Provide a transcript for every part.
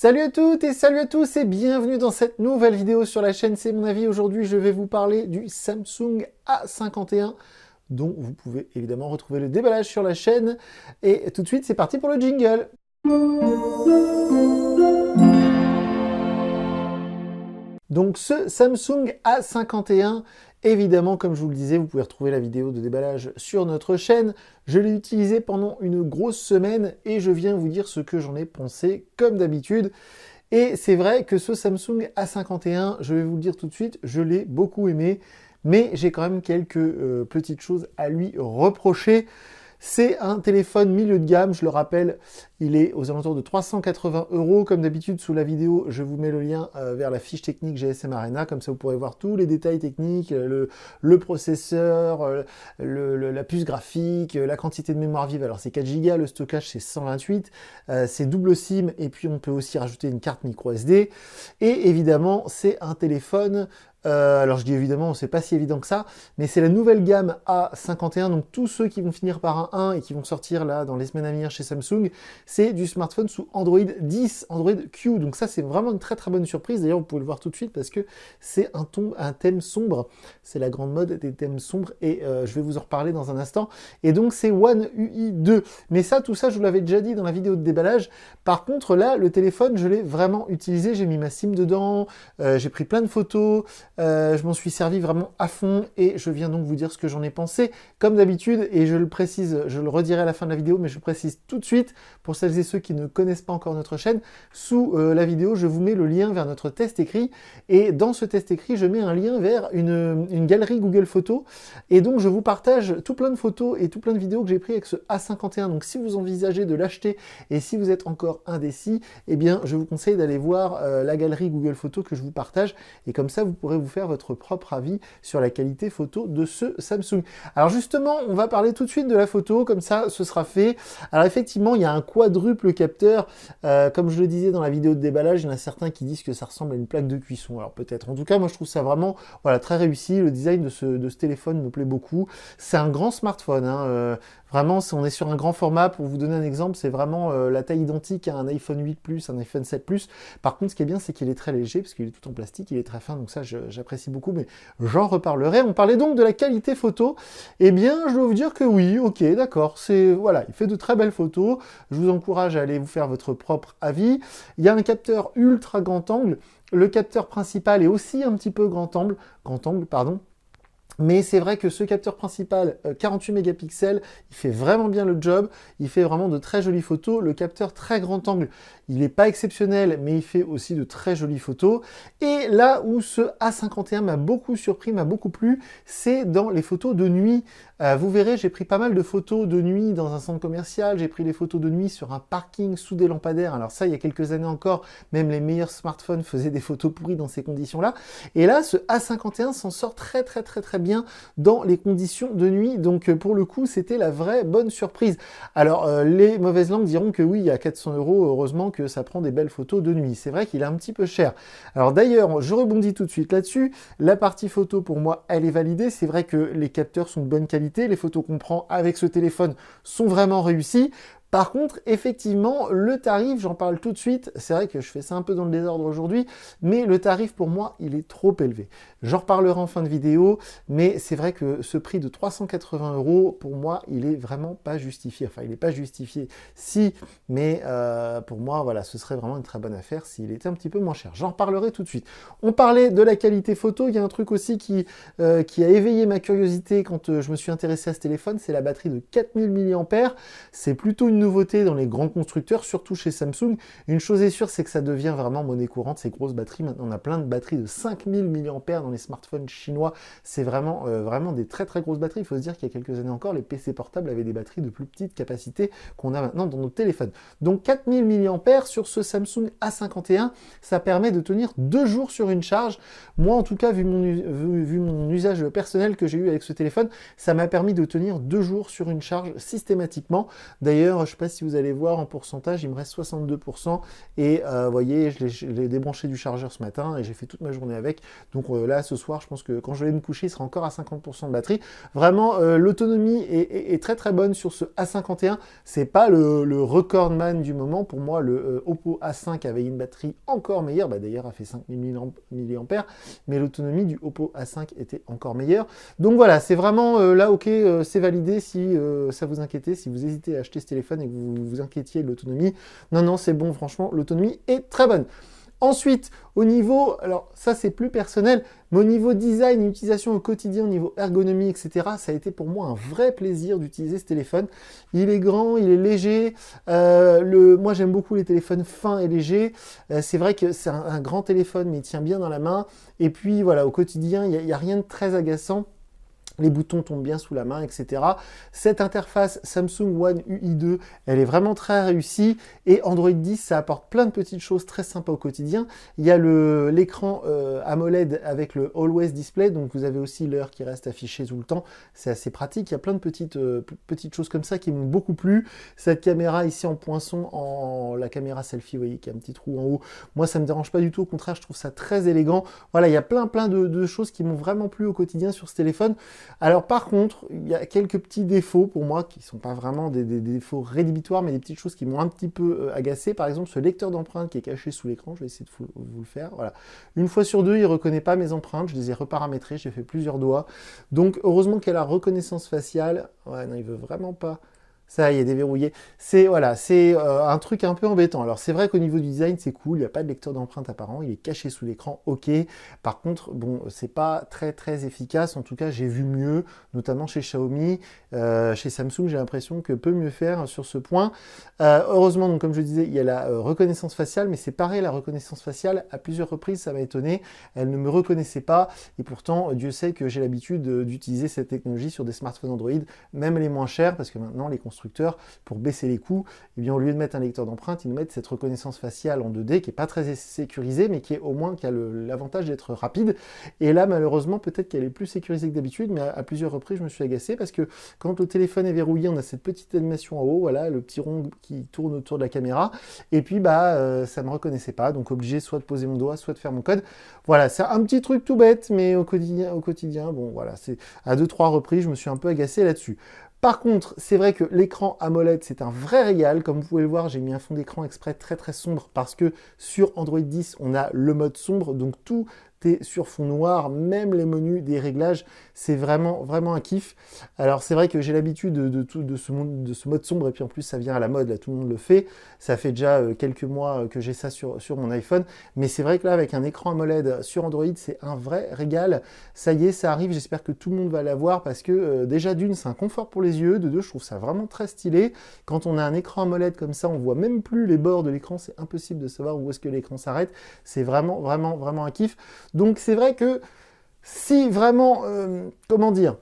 Salut à toutes et salut à tous et bienvenue dans cette nouvelle vidéo sur la chaîne C'est mon avis. Aujourd'hui, je vais vous parler du Samsung A51 dont vous pouvez évidemment retrouver le déballage sur la chaîne. Et tout de suite, c'est parti pour le jingle. Donc ce Samsung A51, évidemment, comme je vous le disais, vous pouvez retrouver la vidéo de déballage sur notre chaîne. Je l'ai utilisé pendant une grosse semaine et je viens vous dire ce que j'en ai pensé, comme d'habitude. Et c'est vrai que ce Samsung A51, je vais vous le dire tout de suite, je l'ai beaucoup aimé, mais j'ai quand même quelques petites choses à lui reprocher. C'est un téléphone milieu de gamme, je le rappelle, il est aux alentours de 380 €. Comme d'habitude, sous la vidéo, je vous mets le lien vers la fiche technique GSM Arena, comme ça vous pourrez voir tous les détails techniques, le processeur, la puce graphique, la quantité de mémoire vive. Alors c'est 4 Go, le stockage c'est 128, c'est double SIM, et puis on peut aussi rajouter une carte micro SD. Et évidemment, c'est un téléphone... alors je dis évidemment, c'est pas si évident que ça, mais c'est la nouvelle gamme A51, donc tous ceux qui vont finir par un 1 et qui vont sortir là dans les semaines à venir chez Samsung, c'est du smartphone sous Android 10, Android Q, donc ça c'est vraiment une très très bonne surprise. D'ailleurs vous pouvez le voir tout de suite parce que c'est un thème sombre, c'est la grande mode des thèmes sombres, et je vais vous en reparler dans un instant. Et donc c'est One UI 2, mais ça, tout ça je vous l'avais déjà dit dans la vidéo de déballage. Par contre là, le téléphone je l'ai vraiment utilisé, j'ai mis ma SIM dedans, j'ai pris plein de photos, je m'en suis servi vraiment à fond et je viens donc vous dire ce que j'en ai pensé. Comme d'habitude, et je le précise, je le redirai à la fin de la vidéo, mais je le précise tout de suite pour celles et ceux qui ne connaissent pas encore notre chaîne. Sous la vidéo, je vous mets le lien vers notre test écrit, et dans ce test écrit, je mets un lien vers une galerie Google Photos, et donc je vous partage tout plein de photos et tout plein de vidéos que j'ai pris avec ce A51. Donc si vous envisagez de l'acheter et si vous êtes encore indécis, eh bien je vous conseille d'aller voir la galerie Google Photos que je vous partage, et comme ça vous pourrez vous faire votre propre avis sur la qualité photo de ce Samsung. Alors justement, on va parler tout de suite de la photo, comme ça ce sera fait. Alors effectivement, il y a un quadruple capteur, comme je le disais dans la vidéo de déballage, il y en a certains qui disent que ça ressemble à une plaque de cuisson, alors peut-être. En tout cas, moi je trouve ça vraiment voilà, très réussi, le design de ce téléphone me plaît beaucoup. C'est un grand smartphone, hein, vraiment, si on est sur un grand format, pour vous donner un exemple, c'est vraiment la taille identique à un iPhone 8 Plus, un iPhone 7 Plus. Par contre, ce qui est bien, c'est qu'il est très léger, parce qu'il est tout en plastique, il est très fin, donc ça, j'apprécie beaucoup, mais j'en reparlerai. On parlait donc de la qualité photo. Eh bien, je dois vous dire que oui, ok, d'accord, voilà, il fait de très belles photos. Je vous encourage à aller vous faire votre propre avis. Il y a un capteur ultra grand angle. Le capteur principal est aussi un petit peu grand angle, pardon. Mais c'est vrai que ce capteur principal, 48 mégapixels, il fait vraiment bien le job, il fait vraiment de très jolies photos. Le capteur très grand angle, il n'est pas exceptionnel, mais il fait aussi de très jolies photos. Et là où ce A51 m'a beaucoup surpris, m'a beaucoup plu, c'est dans les photos de nuit. Vous verrez, j'ai pris pas mal de photos de nuit dans un centre commercial, j'ai pris des photos de nuit sur un parking sous des lampadaires. Alors ça, il y a quelques années encore, même les meilleurs smartphones faisaient des photos pourries dans ces conditions-là. Et là, ce A51 s'en sort très bien dans les conditions de nuit. Donc pour le coup, c'était la vraie bonne surprise. Alors les mauvaises langues diront que oui, à 400 €, heureusement que ça prend des belles photos de nuit. C'est vrai qu'il est un petit peu cher. Alors d'ailleurs, je rebondis tout de suite là-dessus. La partie photo, pour moi, elle est validée. C'est vrai que les capteurs sont de bonne qualité. Les photos qu'on prend avec ce téléphone sont vraiment réussies. Par contre, effectivement, le tarif, j'en parle tout de suite, c'est vrai que je fais ça un peu dans le désordre aujourd'hui, mais le tarif pour moi, il est trop élevé. J'en reparlerai en fin de vidéo, mais c'est vrai que ce prix de 380 €, pour moi, il est vraiment pas justifié. Enfin, il n'est pas justifié, si, mais pour moi, voilà, ce serait vraiment une très bonne affaire s'il était un petit peu moins cher. J'en reparlerai tout de suite. On parlait de la qualité photo, il y a un truc aussi qui a éveillé ma curiosité quand je me suis intéressé à ce téléphone, c'est la batterie de 4000 mAh. C'est plutôt une nouveauté dans les grands constructeurs, surtout chez Samsung. Une chose est sûre, c'est que ça devient vraiment monnaie courante, ces grosses batteries. Maintenant, on a plein de batteries de 5000 mAh dans les smartphones chinois. C'est vraiment, vraiment des très grosses batteries. Il faut se dire qu'il y a quelques années encore, les PC portables avaient des batteries de plus petite capacité qu'on a maintenant dans nos téléphones. Donc 4000 mAh sur ce Samsung A51, ça permet de tenir 2 jours sur une charge. Moi, en tout cas, vu mon usage personnel que j'ai eu avec ce téléphone, ça m'a permis de tenir 2 jours sur une charge systématiquement. D'ailleurs, je ne sais pas si vous allez voir en pourcentage, il me reste 62%. Et vous voyez, je l'ai débranché du chargeur ce matin et j'ai fait toute ma journée avec. Donc là, ce soir, je pense que quand je vais me coucher, il sera encore à 50% de batterie. Vraiment, l'autonomie est très très bonne sur ce A51. C'est pas le recordman du moment. Pour moi, le Oppo A5 avait une batterie encore meilleure. Bah, d'ailleurs, a fait 5000 mAh. Mais l'autonomie du Oppo A5 était encore meilleure. Donc voilà, c'est vraiment là, ok, c'est validé si ça vous inquiétait, si vous hésitez à acheter ce téléphone et que vous vous inquiétiez de l'autonomie. Non, non, c'est bon, franchement, l'autonomie est très bonne. Ensuite, au niveau, alors ça c'est plus personnel, mais au niveau design, utilisation au quotidien, au niveau ergonomie, etc., ça a été pour moi un vrai plaisir d'utiliser ce téléphone. Il est grand, il est léger. Moi j'aime beaucoup les téléphones fins et légers. C'est vrai que c'est un grand téléphone, mais il tient bien dans la main. Et puis voilà, au quotidien, il n'y a rien de très agaçant. Les boutons tombent bien sous la main, etc. Cette interface Samsung One UI2, elle est vraiment très réussie. Et Android 10, ça apporte plein de petites choses très sympas au quotidien. Il y a l'écran AMOLED avec le Always Display. Donc vous avez aussi l'heure qui reste affichée tout le temps. C'est assez pratique. Il y a plein de petites choses comme ça qui m'ont beaucoup plu. Cette caméra ici en poinçon, la caméra selfie, vous voyez, qui a un petit trou en haut. Moi, ça ne me dérange pas du tout. Au contraire, je trouve ça très élégant. Voilà, il y a plein de choses qui m'ont vraiment plu au quotidien sur ce téléphone. Alors par contre, il y a quelques petits défauts pour moi qui ne sont pas vraiment des défauts rédhibitoires, mais des petites choses qui m'ont un petit peu agacé. Par exemple, ce lecteur d'empreintes qui est caché sous l'écran, je vais essayer de vous le faire. Voilà. Une fois sur deux, il ne reconnaît pas mes empreintes, je les ai reparamétrées, j'ai fait plusieurs doigts. Donc heureusement qu'il y a la reconnaissance faciale. Ouais, non, il veut vraiment pas. Ça y est, déverrouillé. C'est voilà, c'est un truc un peu embêtant. Alors c'est vrai qu'au niveau du design, c'est cool, il n'y a pas de lecteur d'empreinte apparent, il est caché sous l'écran, ok. Par contre, bon, c'est pas très efficace. En tout cas, j'ai vu mieux, notamment chez Xiaomi, chez Samsung, j'ai l'impression que peut mieux faire sur ce point. Heureusement, donc comme je disais, il y a la reconnaissance faciale, mais c'est pareil, la reconnaissance faciale, à plusieurs reprises, ça m'a étonné. Elle ne me reconnaissait pas, et pourtant, Dieu sait que j'ai l'habitude d'utiliser cette technologie sur des smartphones Android, même les moins chers, parce que maintenant, les constructeurs, pour baisser les coûts, eh bien, au lieu de mettre un lecteur d'empreinte, ils nous mettent cette reconnaissance faciale en 2D qui n'est pas très sécurisée, mais qui est au moins qui a l'avantage d'être rapide. Et là, malheureusement, peut-être qu'elle est plus sécurisée que d'habitude, mais à plusieurs reprises, je me suis agacé parce que quand le téléphone est verrouillé, on a cette petite animation en haut, voilà, le petit rond qui tourne autour de la caméra, et puis ça ne me reconnaissait pas, donc obligé soit de poser mon doigt, soit de faire mon code. Voilà, c'est un petit truc tout bête, mais au quotidien, bon, voilà, c'est à 2-3 reprises, je me suis un peu agacé là-dessus. Par contre, c'est vrai que l'écran AMOLED, c'est un vrai régal. Comme vous pouvez le voir, j'ai mis un fond d'écran exprès très sombre parce que sur Android 10, on a le mode sombre, donc tout est sur fond noir, même les menus des réglages, c'est vraiment un kiff. Alors c'est vrai que j'ai l'habitude de ce mode sombre, et puis en plus ça vient à la mode, là tout le monde le fait. Ça fait déjà quelques mois que j'ai ça sur mon iPhone, mais c'est vrai que là avec un écran AMOLED sur Android, c'est un vrai régal. Ça y est, ça arrive, j'espère que tout le monde va l'avoir parce que déjà d'une, c'est un confort pour les yeux, de deux, je trouve ça vraiment très stylé. Quand on a un écran AMOLED comme ça, on voit même plus les bords de l'écran, c'est impossible de savoir où est-ce que l'écran s'arrête. C'est vraiment un kiff. Donc c'est vrai que si vraiment, comment dire,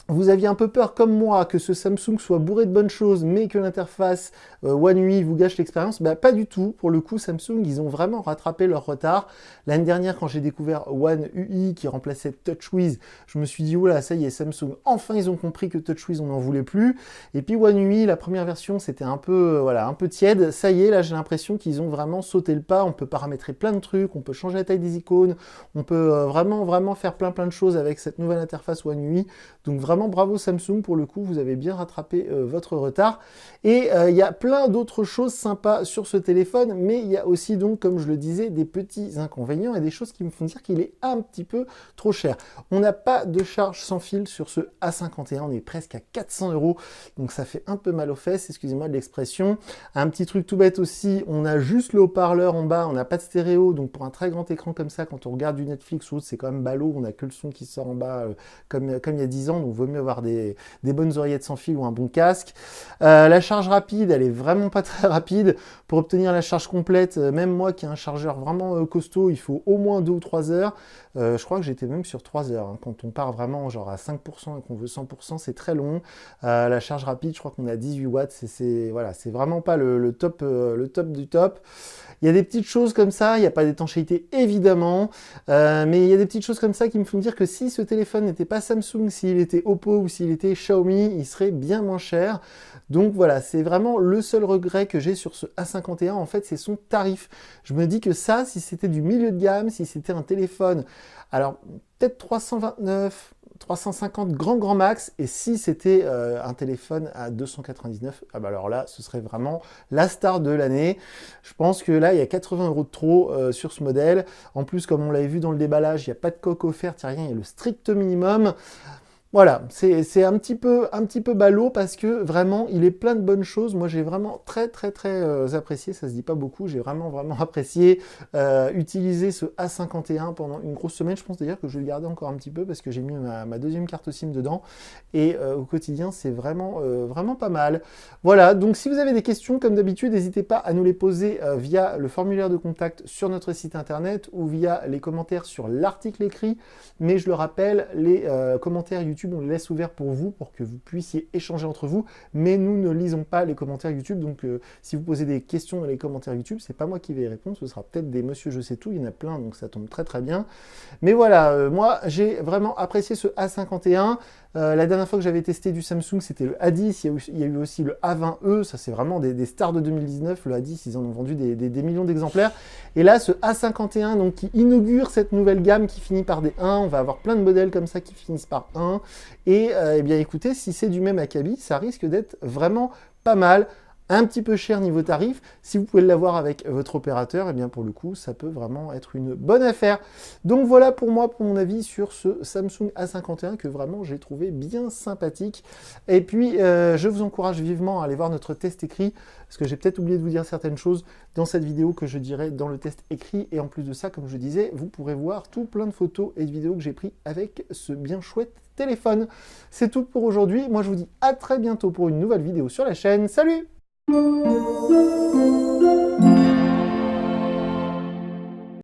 vous aviez un peu peur, comme moi, que ce Samsung soit bourré de bonnes choses, mais que l'interface One UI vous gâche l'expérience, bah, pas du tout. Pour le coup, Samsung, ils ont vraiment rattrapé leur retard. L'année dernière, quand j'ai découvert One UI qui remplaçait TouchWiz, je me suis dit, oula, ça y est, Samsung, enfin, ils ont compris que TouchWiz, on n'en voulait plus. Et puis One UI, la première version, c'était un peu tiède. Ça y est, là, j'ai l'impression qu'ils ont vraiment sauté le pas. On peut paramétrer plein de trucs, on peut changer la taille des icônes, on peut vraiment faire plein de choses avec cette nouvelle interface One UI. Donc vraiment, bravo Samsung, pour le coup, vous avez bien rattrapé votre retard. Et il y a plein d'autres choses sympas sur ce téléphone, mais il y a aussi donc, comme je le disais, des petits inconvénients et des choses qui me font dire qu'il est un petit peu trop cher. On n'a pas de charge sans fil sur ce A51, on est presque à 400 €, donc ça fait un peu mal aux fesses, excusez-moi de l'expression. Un petit truc tout bête aussi, on a juste le haut-parleur en bas, on n'a pas de stéréo, donc pour un très grand écran comme ça, quand on regarde du Netflix ou autre, c'est quand même ballot, on n'a que le son qui sort en bas comme il y a 10 ans, donc vaut mieux avoir des bonnes oreillettes sans fil ou un bon casque. La charge rapide, elle est vraiment pas très rapide. Pour obtenir la charge complète, même moi qui ai un chargeur vraiment costaud, il faut au moins 2 ou 3 heures. Je crois que j'étais même sur 3 heures. Hein. Quand on part vraiment genre à 5% et qu'on veut 100%, c'est très long. La charge rapide, je crois qu'on a 18 watts. C'est vraiment pas le top du top. Il y a des petites choses comme ça, il n'y a pas d'étanchéité évidemment, mais il y a des petites choses comme ça qui me font dire que si ce téléphone n'était pas Samsung, s'il était Oppo Oppo ou s'il était Xiaomi, il serait bien moins cher. Donc voilà, c'est vraiment le seul regret que j'ai sur ce A51, en fait, c'est son tarif. Je me dis que ça, si c'était du milieu de gamme, si c'était un téléphone, alors peut-être 329, 350 grand max, et si c'était un téléphone à 299, ah bah alors là, ce serait vraiment la star de l'année. Je pense que là, il y a 80 € de trop sur ce modèle. En plus, comme on l'avait vu dans le déballage, il n'y a pas de coque offerte, il n'y a rien, il y a le strict minimum. Voilà, c'est un petit peu ballot parce que vraiment, il est plein de bonnes choses. Moi, j'ai vraiment très apprécié, ça se dit pas beaucoup, j'ai vraiment apprécié utiliser ce A51 pendant une grosse semaine. Je pense d'ailleurs que je vais le garder encore un petit peu parce que j'ai mis ma deuxième carte SIM dedans et au quotidien, c'est vraiment pas mal. Voilà, donc si vous avez des questions, comme d'habitude, n'hésitez pas à nous les poser via le formulaire de contact sur notre site internet ou via les commentaires sur l'article écrit. Mais je le rappelle, les commentaires YouTube, on les laisse ouverts pour vous, pour que vous puissiez échanger entre vous, mais nous ne lisons pas les commentaires YouTube, donc si vous posez des questions dans les commentaires YouTube, c'est pas moi qui vais y répondre, ce sera peut-être des monsieur je sais tout, il y en a plein, donc ça tombe très bien. Mais voilà, moi j'ai vraiment apprécié ce A51. La dernière fois que j'avais testé du Samsung, c'était le A10, il y a eu aussi le A20e, ça c'est vraiment des stars de 2019, le A10, ils en ont vendu des millions d'exemplaires. Et là, ce A51, donc, qui inaugure cette nouvelle gamme qui finit par des 1, on va avoir plein de modèles comme ça qui finissent par 1. Et eh bien écoutez, si c'est du même acabit, ça risque d'être vraiment pas mal. Un petit peu cher niveau tarif. Si vous pouvez l'avoir avec votre opérateur, et bien pour le coup, ça peut vraiment être une bonne affaire. Donc voilà pour moi, pour mon avis sur ce Samsung A51 que vraiment j'ai trouvé bien sympathique. Et puis, je vous encourage vivement à aller voir notre test écrit, parce que j'ai peut-être oublié de vous dire certaines choses dans cette vidéo que je dirai dans le test écrit. Et en plus de ça, comme je disais, vous pourrez voir tout plein de photos et de vidéos que j'ai pris avec ce bien chouette téléphone. C'est tout pour aujourd'hui. Moi, je vous dis à très bientôt pour une nouvelle vidéo sur la chaîne. Salut! Thank you.